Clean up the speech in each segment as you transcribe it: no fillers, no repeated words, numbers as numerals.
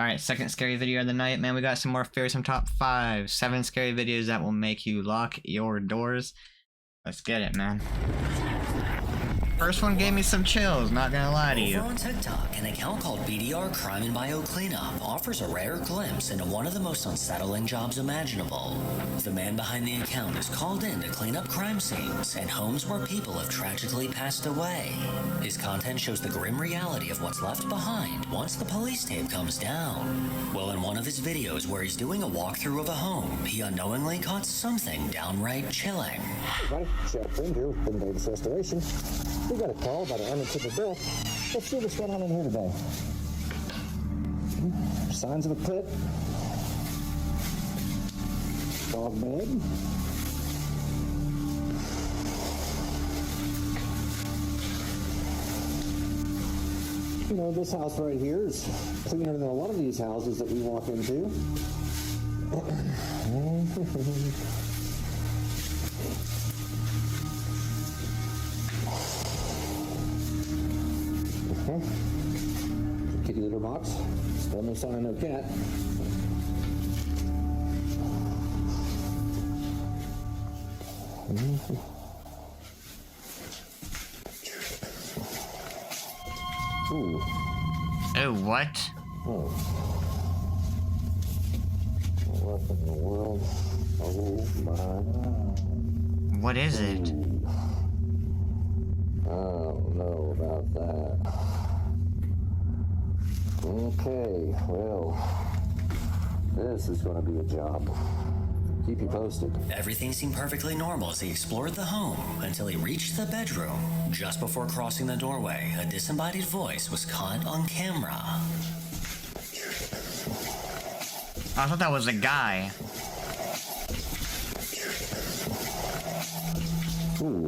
Alright, second scary video of the night. Man, we got some more fearsome top 5. 7 scary videos that will make you lock your doors. Let's get it, man. First one gave me some chills, not gonna lie to you. Over on TikTok, an account called BDR Crime and Bio Cleanup offers a rare glimpse into one of the most unsettling jobs imaginable. The man behind the account is called in to clean up crime scenes and homes where people have tragically passed away. His content shows the grim reality of what's left behind once the police tape comes down. Well, in one of his videos where he's doing a walkthrough of a home, he unknowingly caught something downright chilling. Hey, Sheriff Friend here from Davis Restoration. We got a call about an unattended death. Let's see what's going on in here today. Signs of a clip. Dog bed. You know, this house right here is cleaner than a lot of these houses that we walk into. Kitty litter box. Still no sign of no cat. Ooh. Oh, what? Oh. What in the world? Oh my God. What is it? I don't know about that. Okay, well, this is going to be a job. Keep you posted. Everything seemed perfectly normal as he explored the home until he reached the bedroom. Just before crossing the doorway, a disembodied voice was caught on camera. I thought that was a guy. Ooh.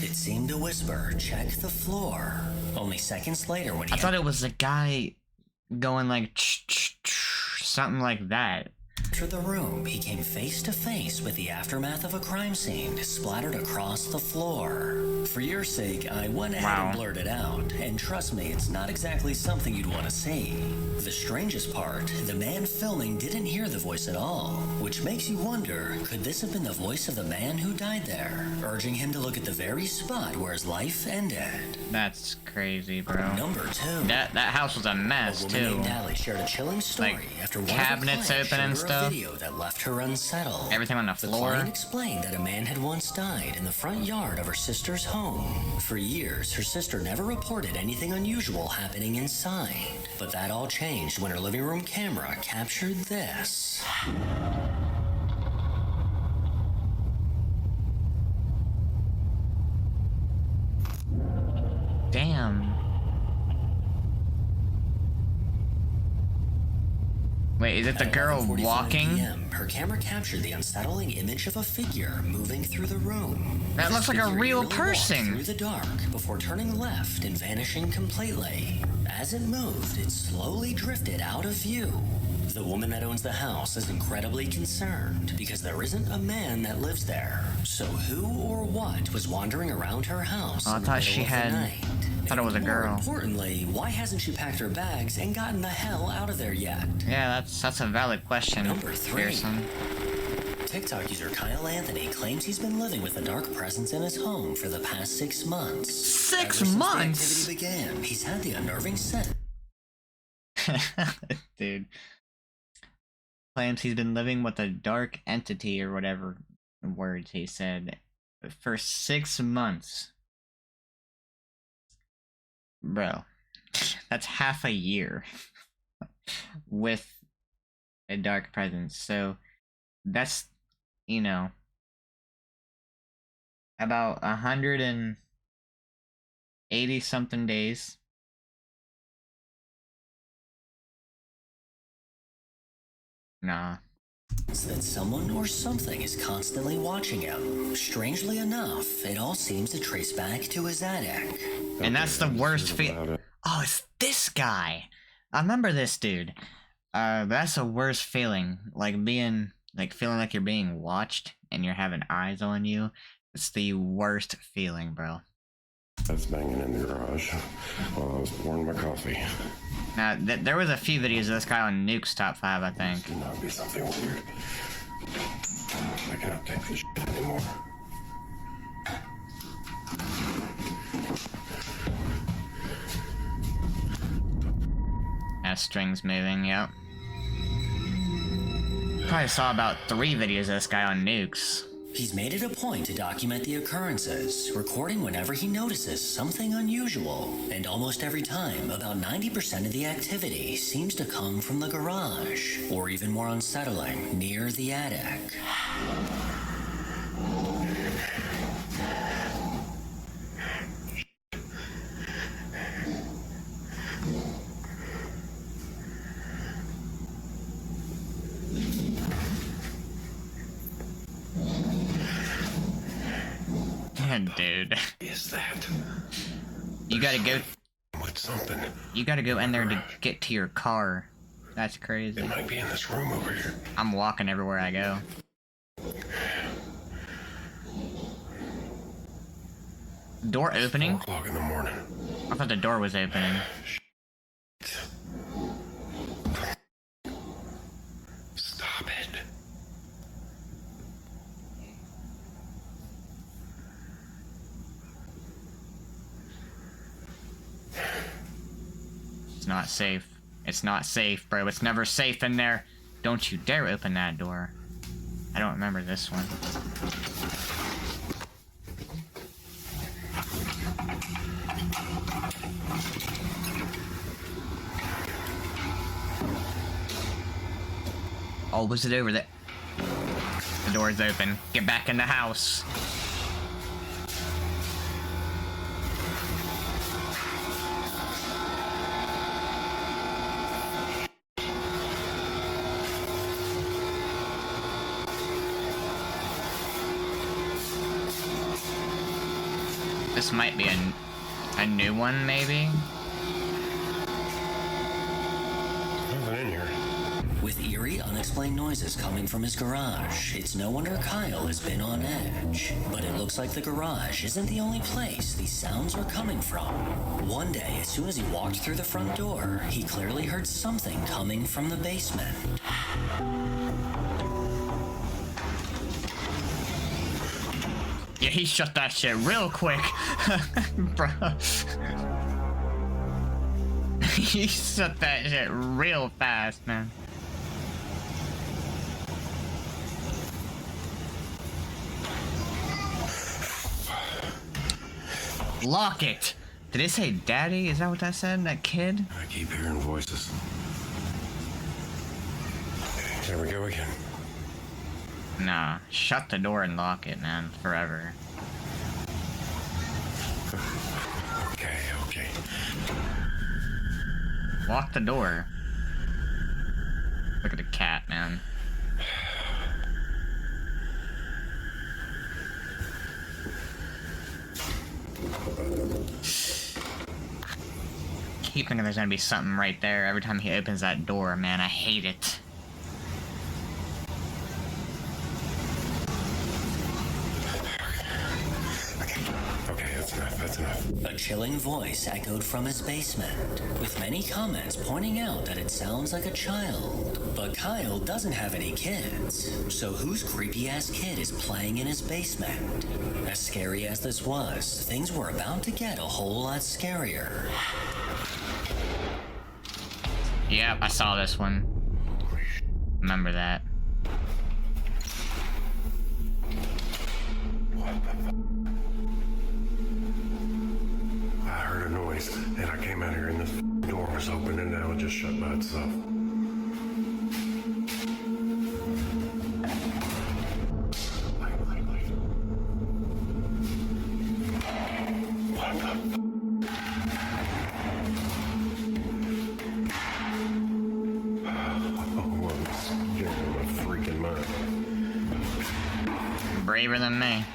It seemed to whisper, "Check the floor." Only seconds later when he I thought it was a guy going like something like that. entered the room, he came face to face with the aftermath of a crime scene splattered across the floor. For your sake, I went ahead and blurted out, and trust me, it's not exactly something you'd want to see. The strangest part, the man filming didn't hear the voice at all, which makes you wonder, could this have been the voice of the man who died there, urging him to look at the very spot where his life ended? That's crazy, bro. Number 2. That house was a mess, a woman too. named Allie shared a chilling story after one cabinets of her clients open and showed her stuff. a video that left her unsettled. Everything on the The floor. client explained that a man had once died in the front yard of her sister's home. For years, her sister never reported anything unusual happening inside. But that all changed when her living room camera captured this. Damn. Wait, is it the girl 11:45 walking? PM, her camera captured the unsettling image of a figure moving through the room. That looks like a This figure real nearly person. walked through the dark before turning left and vanishing completely. As it moved, it slowly drifted out of view. The woman that owns the house is incredibly concerned because there isn't a man that lives there. So who or what was wandering around her house? Oh, I in the thought middle she of the had- night? thought it was a And more girl. importantly, why hasn't she packed her bags and gotten the hell out of there yet? Yeah, that's a valid question, Number 3. Pearson. TikTok user Kyle Anthony claims he's been living with a dark presence in his home for the past 6 months. 6 Ever since months? the activity began, he's had the unnerving sense. Dude. Claims he's been living with a dark entity or whatever words he said for 6 months. Bro, that's half a year with a dark presence. So that's, you know, about 180 something days. Nah. That someone or something is constantly watching him. Strangely enough, it all seems to trace back to his attic. And that's the worst feeling. Oh, it's this guy. I remember this dude. That's the worst feeling. Like feeling like you're being watched and you're having eyes on you. It's the worst feeling, bro. That's banging in the garage while I was pouring my coffee. Now, there was a few videos of this guy on Nuke's top 5, I think. Could not be something weird. I cannot take this shit anymore. That string's moving, yep. Probably saw about 3 videos of this guy on Nuke's. He's made it a point to document the occurrences, recording whenever he notices something unusual. And almost every time, about 90% of the activity seems to come from the garage, or even more unsettling, near the attic. Dude. Is that? You gotta go. With something. You gotta go in there to get to your car. That's crazy. It might be in this room over here. I'm walking everywhere I go. Door opening? 4 o'clock in the morning. I thought the door was opening. Stop it. It's not safe. It's not safe, bro. It's never safe in there. Don't you dare open that door. I don't remember this one. Oh, was it over there? The door's open. Get back in the house. This might be a new one, maybe? Nothing in here. With eerie, unexplained noises coming from his garage, it's no wonder Kyle has been on edge. But it looks like the garage isn't the only place these sounds are coming from. One day, as soon as he walked through the front door, he clearly heard something coming from the basement. Yeah, he shut that shit real quick. Bro. He shut that shit real fast, man. Lock it! Did it say daddy? Is that what that said? That kid? I keep hearing voices. There we go again. Nah, shut the door and lock it, man, forever. Okay. Lock the door. Look at the cat, man. Keep thinking there's gonna be something right there every time he opens that door, man. I hate it. Okay, that's enough. A chilling voice echoed from his basement, with many comments pointing out that it sounds like a child. But Kyle doesn't have any kids, so whose creepy-ass kid is playing in his basement? As scary as this was, things were about to get a whole lot scarier. Yep, I saw this one. Remember that. I heard a noise, and I came out here, and this door was open, and now it just shut by itself. What the? Oh, I'm scared of my freaking mind. Braver than me.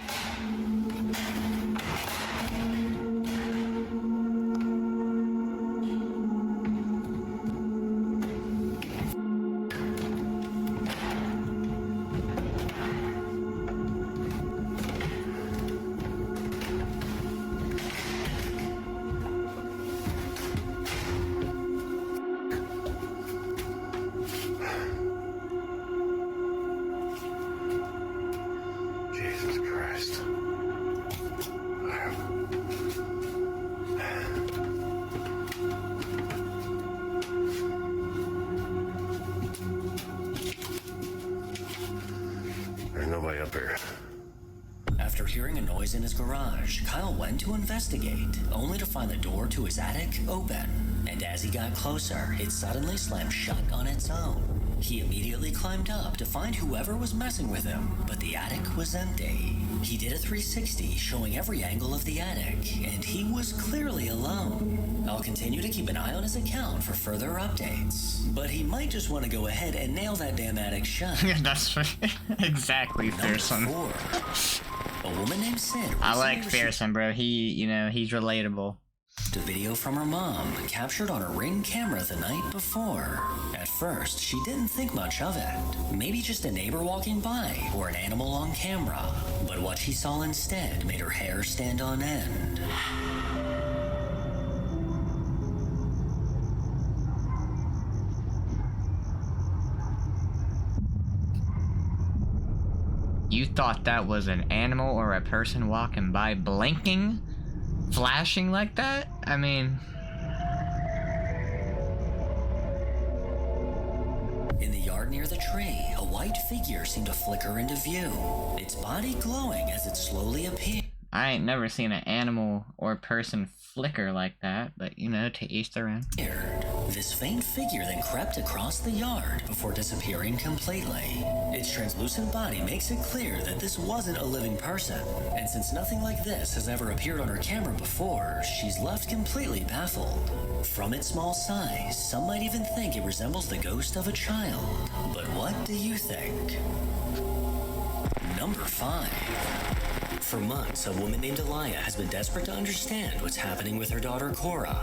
up here. After hearing a noise in his garage, Kyle went to investigate, only to find the door to his attic open. And as he got closer, it suddenly slammed shut on its own. He immediately climbed up to find whoever was messing with him, but the attic was empty. He did a 360, showing every angle of the attic, and he was clearly alone. I'll continue to keep an eye on his account for further updates, but he might just want to go ahead and nail that damn attic shut. That's right. Exactly, fearsome. Number 4. A woman named Sid. I like fearsome, bro. He, you know, he's relatable. The video from her mom, captured on a Ring camera the night before. At first, she didn't think much of it. Maybe just a neighbor walking by, or an animal on camera. But what she saw instead made her hair stand on end. You thought that was an animal or a person walking by blinking? Flashing like that? I mean... In the yard near the tree, a white figure seemed to flicker into view, its body glowing as it slowly appeared. I ain't never seen an animal or person flicker like that, but you know, to each their own. This faint figure then crept across the yard before disappearing completely. Its translucent body makes it clear that this wasn't a living person, and since nothing like this has ever appeared on her camera before, she's left completely baffled. From its small size, some might even think it resembles the ghost of a child. But what do you think? Number 5. For months, a woman named Elia has been desperate to understand what's happening with her daughter Cora.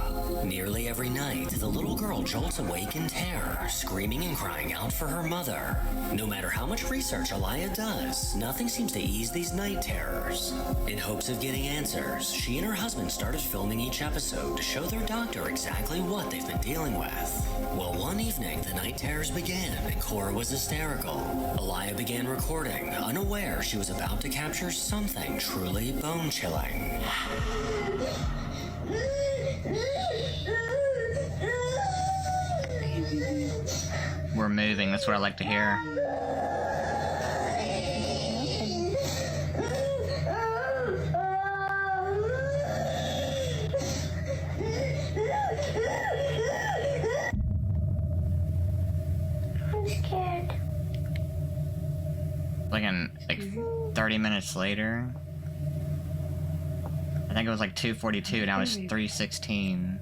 Nearly every night, the little girl jolts awake in terror, screaming and crying out for her mother. No matter how much research Elia does, nothing seems to ease these night terrors. In hopes of getting answers, she and her husband started filming each episode to show their doctor exactly what they've been dealing with. Well, one evening, the night terrors began and Cora was hysterical. Elia began recording, unaware she was about to capture something truly bone-chilling. We're moving, that's what I like to hear. I'm scared. Like 30 minutes later. I think it was like 2:42, now it's 3:16.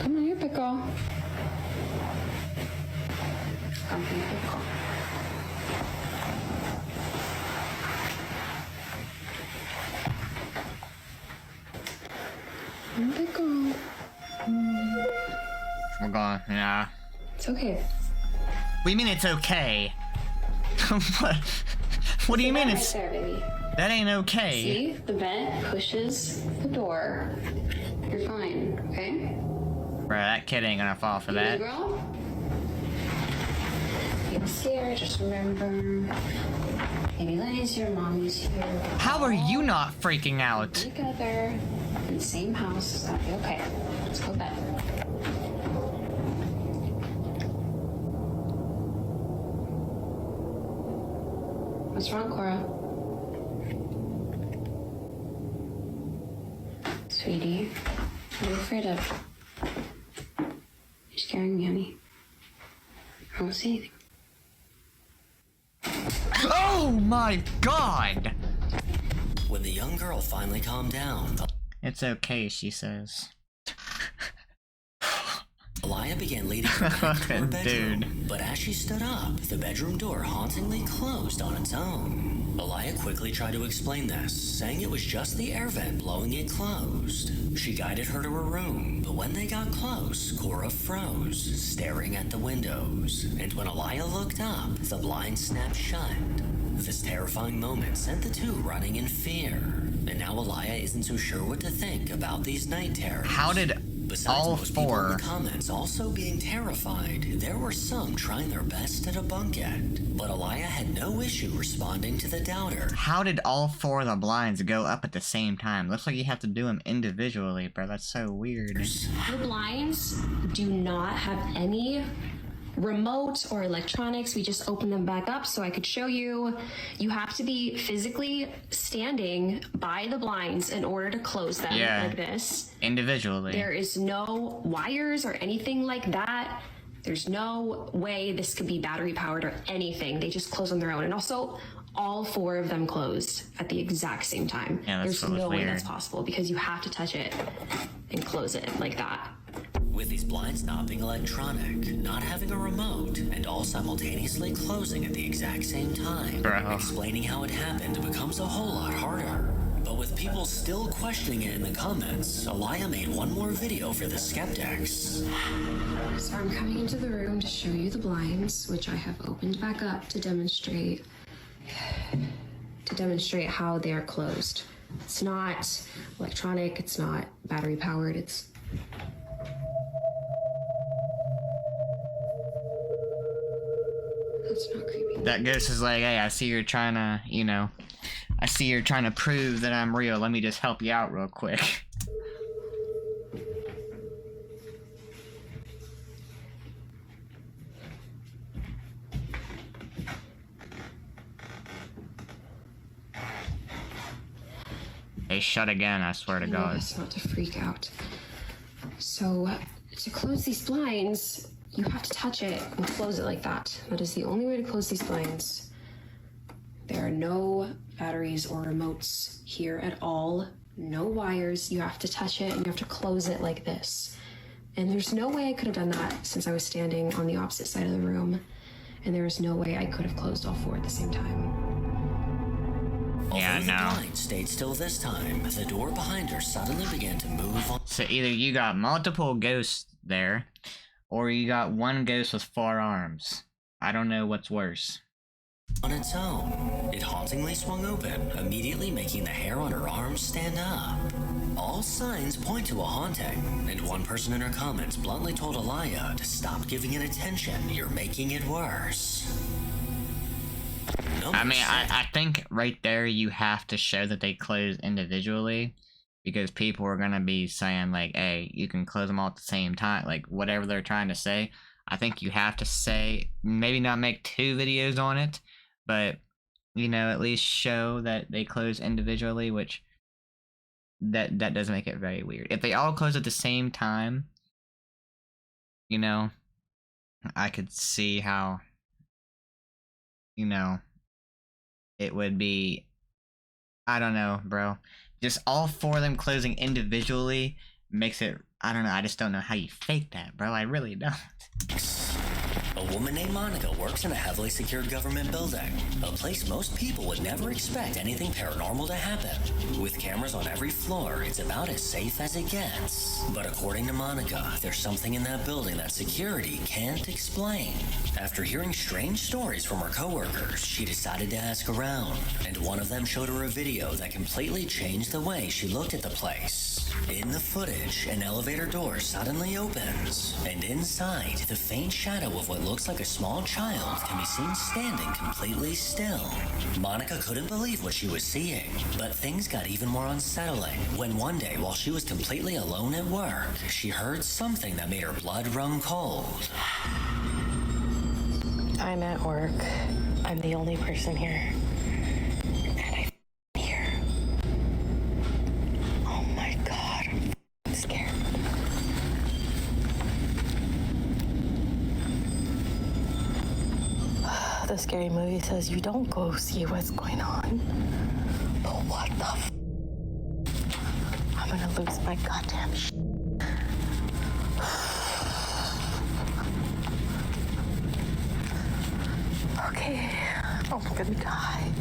Come here, Pickle. Come here, Pickle. Come, Pickle. We're going, yeah. It's okay. What do you mean it's okay? What do you mean it's... right there, baby. That ain't okay. See? The vent pushes the door. You're fine, okay? Bro, that kid ain't gonna fall for Hey, that. girl. You're scared, just remember. Baby Lenny's here, mommy's here. How are you not freaking out? Together in the same house. It's gonna be okay. Let's go to bed. What's wrong, Cora? Sweetie, what are you afraid of? You're scaring me, honey. I don't see anything. Oh my god! When the young girl finally calmed down, It's okay, she says. Elia began leading her back to her bedroom, Dude. but as she stood up, the bedroom door hauntingly closed on its own. Elia quickly tried to explain this, saying it was just the air vent blowing it closed. She guided her to her room, but when they got close, Cora froze, staring at the windows. And when Elia looked up, the blinds snapped shut. This terrifying moment sent the two running in fear, and now Elia isn't so sure what to think about these night terrors. How did Besides All most people in four. the comments also being terrified, there were some trying their best to debunk it. But Alaya had no issue responding to the doubter. How did all 4 of the blinds go up at the same time? Looks like you have to do them individually, bro. That's so weird. The blinds do not have any remote or electronics. We just open them back up so I could show you. You have to be physically standing by the blinds in order to close them like this. Individually. There is no wires or anything like that. There's no way this could be battery powered or anything. They just close on their own. And also, all 4 of them closed at the exact same time. Yeah, There's no way weird. that's possible because you have to touch it and close it like that. With these blinds not being electronic, not having a remote, and all simultaneously closing at the exact same time, explaining how it happened becomes a whole lot harder. But with people still questioning it in the comments, Alaya made one more video for the skeptics. So I'm coming into the room to show you the blinds, which I have opened back up to demonstrate how they are closed. It's not electronic, it's not battery powered, it's that's not creepy. That ghost is like, hey, I see you're trying to, you know, I see you're trying to prove that I'm real. Let me just help you out real quick. Hey, shut again, I swear to God. It's not to freak out. So, to close these blinds, you have to touch it and close it like that. That is the only way to close these blinds. There are no batteries or remotes here at all. No wires. You have to touch it and you have to close it like this. And there's no way I could have done that since I was standing on the opposite side of the room. And there is no way I could have closed all 4 at the same time. Yeah, Although no. the blind stayed still this time, the door behind her suddenly began to move on. So either you got multiple ghosts there, or you got one ghost with 4 arms. I don't know what's worse. On its own. It hauntingly swung open, immediately making the hair on her arms stand up. All signs point to a haunting, and one person in her comments bluntly told Alaya to stop giving it attention. You're making it worse. I mean, I think right there you have to show that they close individually, because people are gonna be saying like, hey, you can close them all at the same time, like whatever they're trying to say. I think you have to say, maybe not make 2 videos on it, but, you know, at least show that they close individually, which that does make it very weird. If they all close at the same time, you know, I could see how, you know, it would be, I don't know, bro. Just all 4 of them closing individually makes it, I don't know, I just don't know how you fake that, bro. I really don't. A woman named Monica works in a heavily secured government building, a place most people would never expect anything paranormal to happen. With cameras on every floor, it's about as safe as it gets. But according to Monica, there's something in that building that security can't explain. After hearing strange stories from her coworkers, she decided to ask around, and one of them showed her a video that completely changed the way she looked at the place. In the footage, an elevator door suddenly opens, and inside, the faint shadow of what looks like a small child can be seen standing completely still. Monica couldn't believe what she was seeing, but things got even more unsettling when one day, while she was completely alone at work, she heard something that made her blood run cold. I'm at work. I'm the only person here. And I'm here. Oh my God, I'm scared. The scary movie says you don't go see what's going on. But what the I'm gonna lose my goddamn shit. Okay, I'm gonna die.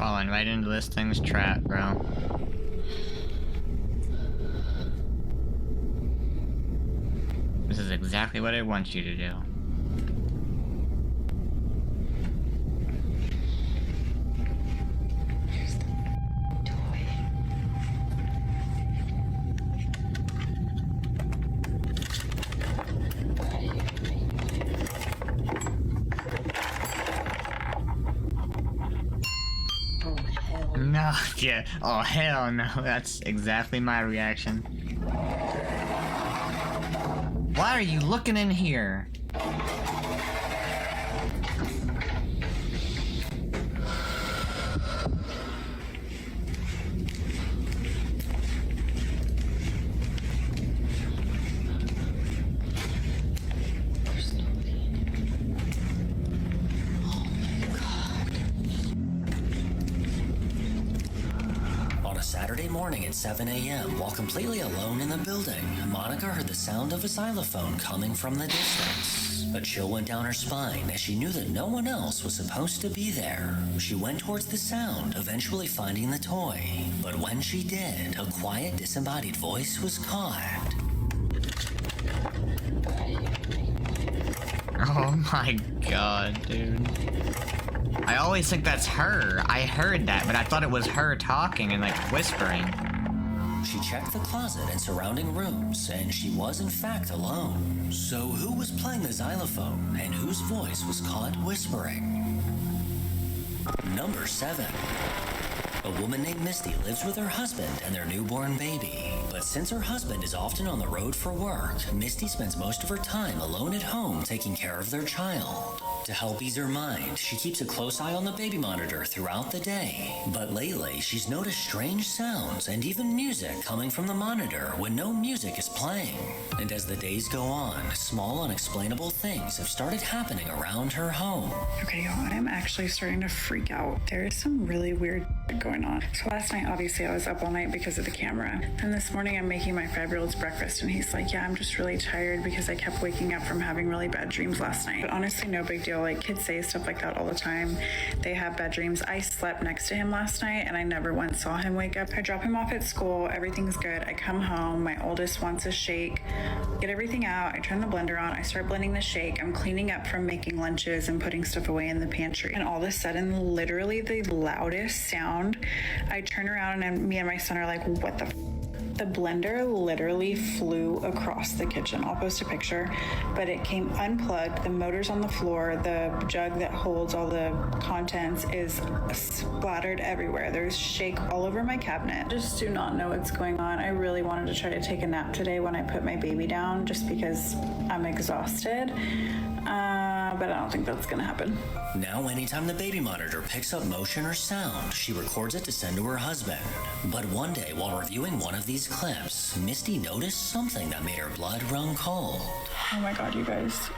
Falling right into this thing's trap, bro. This is exactly what I want you to do. No, yeah. Oh, hell no. That's exactly my reaction. Why are you looking in here? Saturday morning at 7 a.m., while completely alone in the building, Monica heard the sound of a xylophone coming from the distance. A chill went down her spine as she knew that no one else was supposed to be there. She went towards the sound, eventually finding the toy. But when she did, a quiet, disembodied voice was caught. Oh my god, dude. I always think that's her. I heard that, but I thought it was her talking and like whispering. She checked the closet and surrounding rooms, and she was in fact alone. So who was playing the xylophone, and whose voice was caught whispering? Number 7. A woman named Misty lives with her husband and their newborn baby. But since her husband is often on the road for work, Misty spends most of her time alone at home taking care of their child. To help ease her mind, she keeps a close eye on the baby monitor throughout the day. But lately, she's noticed strange sounds and even music coming from the monitor when no music is playing. And as the days go on, small unexplainable things have started happening around her home. Okay, y'all, I'm actually starting to freak out. There is some really weird going on. So last night, obviously, I was up all night because of the camera. And this morning, I'm making my 5-year-old's breakfast, and he's like, yeah, I'm just really tired because I kept waking up from having really bad dreams last night. But honestly, no big deal. Like, kids say stuff like that all the time. They have bad dreams. I slept next to him last night, and I never once saw him wake up. I drop him off at school. Everything's good. I come home. My oldest wants a shake. Get everything out. I turn the blender on. I start blending the shake. I'm cleaning up from making lunches and putting stuff away in the pantry. And all of a sudden, literally the loudest sound, I turn around and me and my son are like, what the The blender literally flew across the kitchen. I'll post a picture, but it came unplugged. The motor's on the floor. The jug that holds all the contents is splattered everywhere. There's shake all over my cabinet. Just do not know what's going on. I really wanted to try to take a nap today when I put my baby down just because I'm exhausted. But I don't think that's gonna happen. Now, anytime the baby monitor picks up motion or sound, she records it to send to her husband. But one day, while reviewing one of these clips, Misty noticed something that made her blood run cold. Oh my God, you guys.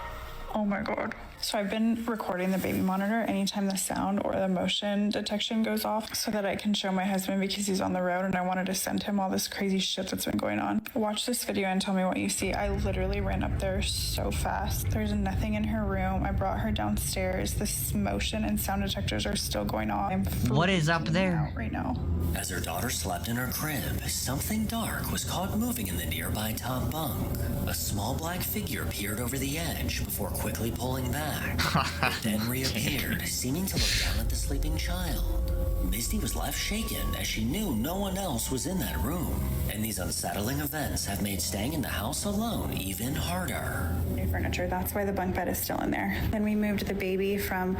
Oh my God. So I've been recording the baby monitor anytime the sound or the motion detection goes off so that I can show my husband because he's on the road and I wanted to send him all this crazy shit that's been going on. Watch this video and tell me what you see. I literally ran up there so fast. There's nothing in her room. I brought her downstairs. This motion and sound detectors are still going on. What is up there? Out right now. As her daughter slept in her crib, something dark was caught moving in the nearby top bunk. A small black figure peered over the edge before quickly pulling back. It then reappeared, seeming to look down at the sleeping child. Misty was left shaken as she knew no one else was in that room. And these unsettling events have made staying in the house alone even harder. New furniture, that's why the bunk bed is still in there. Then we moved the baby from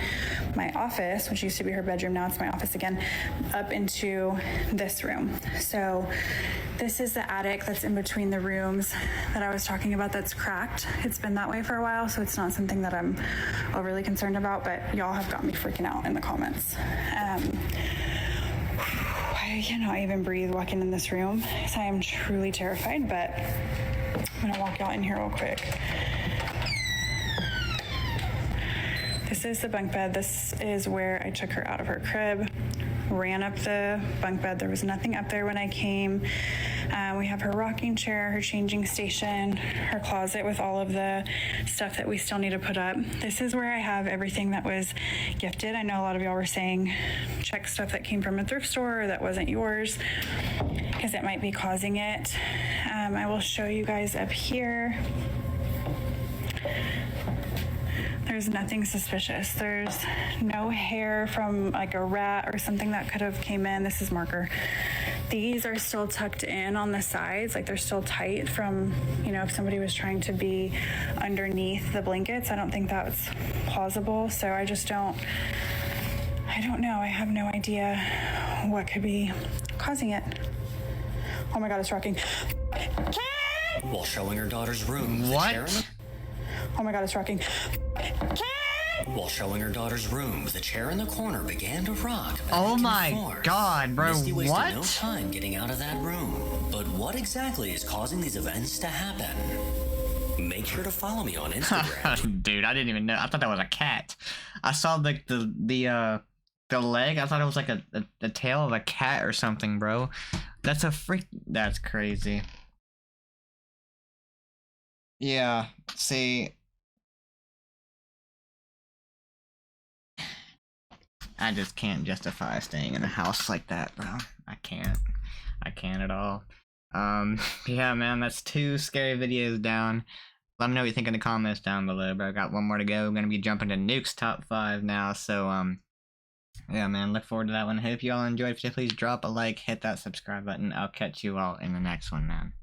my office, which used to be her bedroom, now it's my office again, up into this room. So this is the attic that's in between the rooms that I was talking about that's cracked. It's been that way for a while, so it's not something that I'm overly concerned about, but y'all have got me freaking out in the comments. I cannot even breathe walking in this room because I am truly terrified, but I'm gonna walk y'all in here real quick. This is the bunk bed. This is where I took her out of her crib ran up the bunk bed. There was nothing up there when I came. We have her rocking chair, her changing station, her closet with all of the stuff that we still need to put up. This is where I have everything that was gifted. I know a lot of y'all were saying check stuff that came from a thrift store or that wasn't yours, because it might be causing it. I will show you guys up here. There's nothing suspicious. There's no hair from like a rat or something that could have came in. This is marker. These are still tucked in on the sides, like they're still tight from, you know, if somebody was trying to be underneath the blankets. I don't think that's plausible. So I don't know. I have no idea what could be causing it. Oh my God, it's rocking. While showing her daughter's room, What? Oh my God, it's rocking. While showing her daughter's room, the chair in the corner began to rock. Oh my God, bro, Misty wasted what? no time getting out of that room. But what exactly is causing these events to happen? Make sure to follow me on Instagram. Dude, I didn't even know. I thought that was a cat. I saw the leg. I thought it was like a tail of a cat or something, bro. That's that's crazy. Yeah, see, I just can't justify staying in a house like that, bro. I can't at all. Yeah, man, that's 2 scary videos down. Let me know what you think in the comments down below, bro. I got 1 more to go. I'm gonna be jumping to Nuke's top 5 now, so yeah, man, look forward to that one. Hope you all enjoyed. If you please drop a like, hit that subscribe button. I'll catch you all in the next one, man.